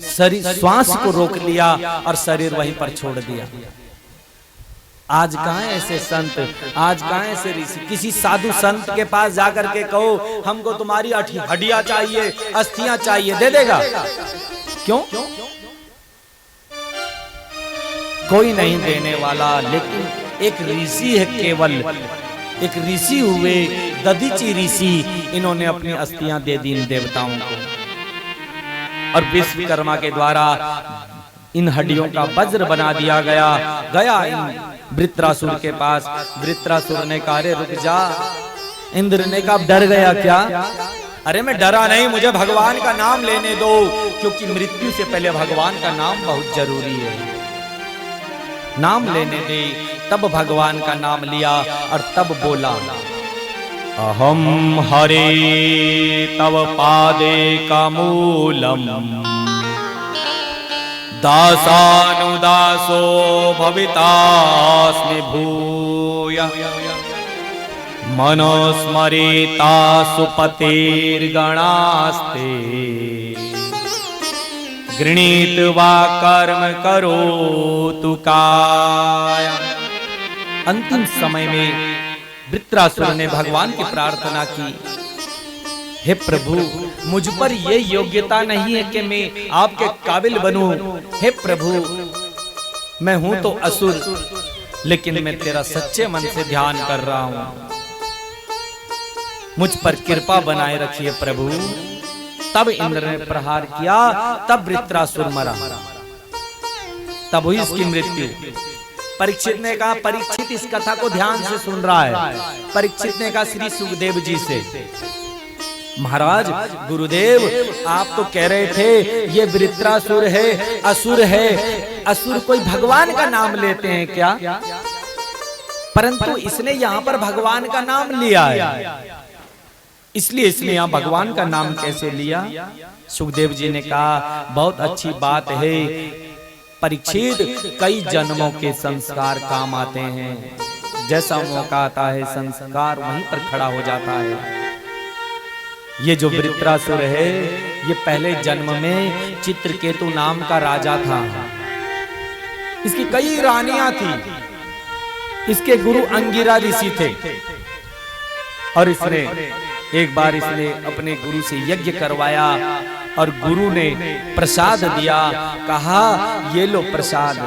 शरीर श्वास को रोक लिया और शरीर वहीं पर छोड़ दिया। आज कहाँ ऐसे संत, आज कहाँ ऐसे ऋषि? किसी साधु संत के पास जाकर के कहो हमको तुम्हारी हड्डियां चाहिए, अस्थियां चाहिए, दे देगा? क्यों? कोई नहीं देने वाला। लेकिन एक ऋषि है, केवल एक ऋषि हुए, दधीचि ऋषि, इन्होंने अपनी अस्थियां दे दी इन देवताओं को, और विश्वकर्मा के द्वारा इन हड्डियों का वज्र बना दिया गया इन वृत्रासुर के पास। वृत्रासुर ने कहा अरे रुक जा। इंद्र ने कहा डर गया क्या? अरे मैं डरा नहीं, मुझे भगवान का नाम लेने दो, क्योंकि मृत्यु से पहले भगवान का नाम बहुत जरूरी है। नाम लेने दे। तब भगवान का नाम लिया और तब बोला अहम हरे तव पादे का मूलम दासानुदासो भवितास्मि भूय मनोस्मरेता सुपतेर्गणास्ते गृणीत वा कर्म करोतु काया। अंतिम समय में वृत्रासुर ने भगवान की प्रार्थना की, हे प्रभु मुझ पर ये योग्यता नहीं है कि मैं आपके काबिल बनूं। हे प्रभु मैं हूं तो असुर, लेकिन मैं तेरा सच्चे मन से ध्यान कर रहा हूं, मुझ पर कृपा बनाए रखिए प्रभु। तब इंद्र ने प्रहार किया, तब वृत्रासुर मरा, तब हुई इसकी मृत्यु। परीक्षित ने कहा, परीक्षित इस कथा को ध्यान से सुन रहा है। परीक्षित ने कहा श्री सुखदेव जी से, महाराज गुरुदेव आप तो कह रहे थे ये वृत्रासुर है, असुर है, असुर कोई भगवान का नाम लेते हैं क्या? परंतु इसने यहाँ पर भगवान का नाम लिया है, इसलिए इसने यहाँ भगवान का नाम कैसे लिया? सुखदेव जी ने कहा बहुत अच्छी बात है परीक्षित, कई जन्मों के संस्कार काम आते हैं। जैसा मौका आता है संस्कार वहीं पर खड़ा हो जाता है। ये जो वृत्रासुर है ये पहले जन्म में चित्रकेतु नाम का राजा था। इसकी कई रानियां थी। इसके गुरु अंगिरा ऋषि थे, और इसने एक बार इसने अपने गुरु से यज्ञ करवाया और गुरु ने प्रसाद दिया, कहा ये लो प्रसाद,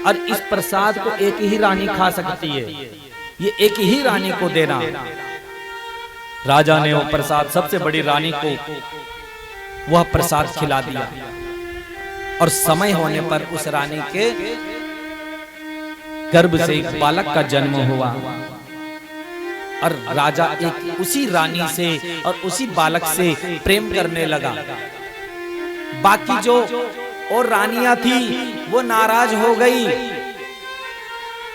और इस प्रसाद को एक ही रानी खा सकती है, ये एक ही रानी को देना। राजा ने वो प्रसाद सबसे बड़ी रानी को वह प्रसाद खिला दिया, और समय होने पर उस रानी के गर्भ से एक बालक का जन्म हुआ, और राजा एक उसी रानी से और उसी बालक से प्रेम करने लगा। बाकी जो और रानियां थी वो नाराज हो गई,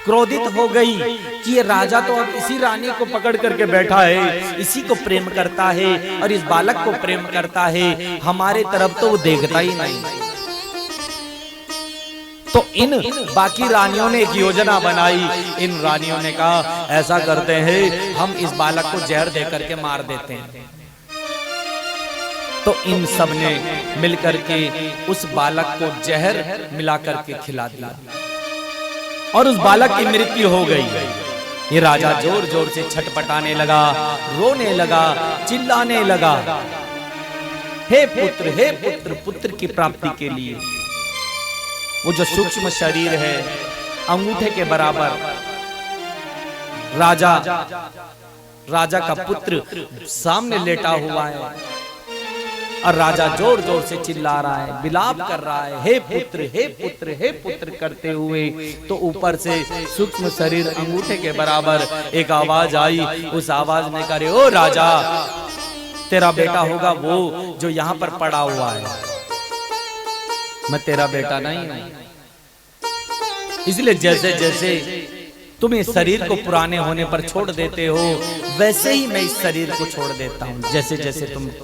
क्रोधित हो गई कि ये राजा तो अब इसी रानी को पकड़ करके बैठा है, इसी को प्रेम करता है और इस बालक को प्रेम करता है, हमारे तरफ तो वो देखता ही नहीं। तो इन बाकी रानियों ने एक योजना बनाई। इन रानियों ने कहा ऐसा करते हैं हम इस बालक को जहर देकर के मार देते हैं। तो इन सब ने मिलकर के उस बालक को जहर मिलाकर के खिला दिया, और उस बालक की मृत्यु हो गई। ये राजा जोर जोर से छटपटाने लगा, रोने लगा, चिल्लाने लगा, हे पुत्र, हे पुत्र, पुत्र की प्राप्ति के लिए। वो जो सूक्ष्म शरीर है अंगूठे के बराबर, राजा का पुत्र सामने लेटा हुआ है, और राजा जोर जोर से चिल्ला रहा है, विलाप कर रहा है, हे पुत्र, हे पुत्र, हे पुत्र करते हुए। तो ऊपर से सूक्ष्म शरीर अंगूठे के बराबर एक आवाज आई। उस आवाज ने कहा ओ राजा, तेरा बेटा होगा वो जो यहाँ पर पड़ा हुआ है, मैं तेरा बेटा नहीं हूं। इसलिए जैसे जैसे तुम इस शरीर को पुराने होने पर छोड़ देते हो, वैसे ही मैं इस शरीर को छोड़ देता हूं, जैसे जैसे तुम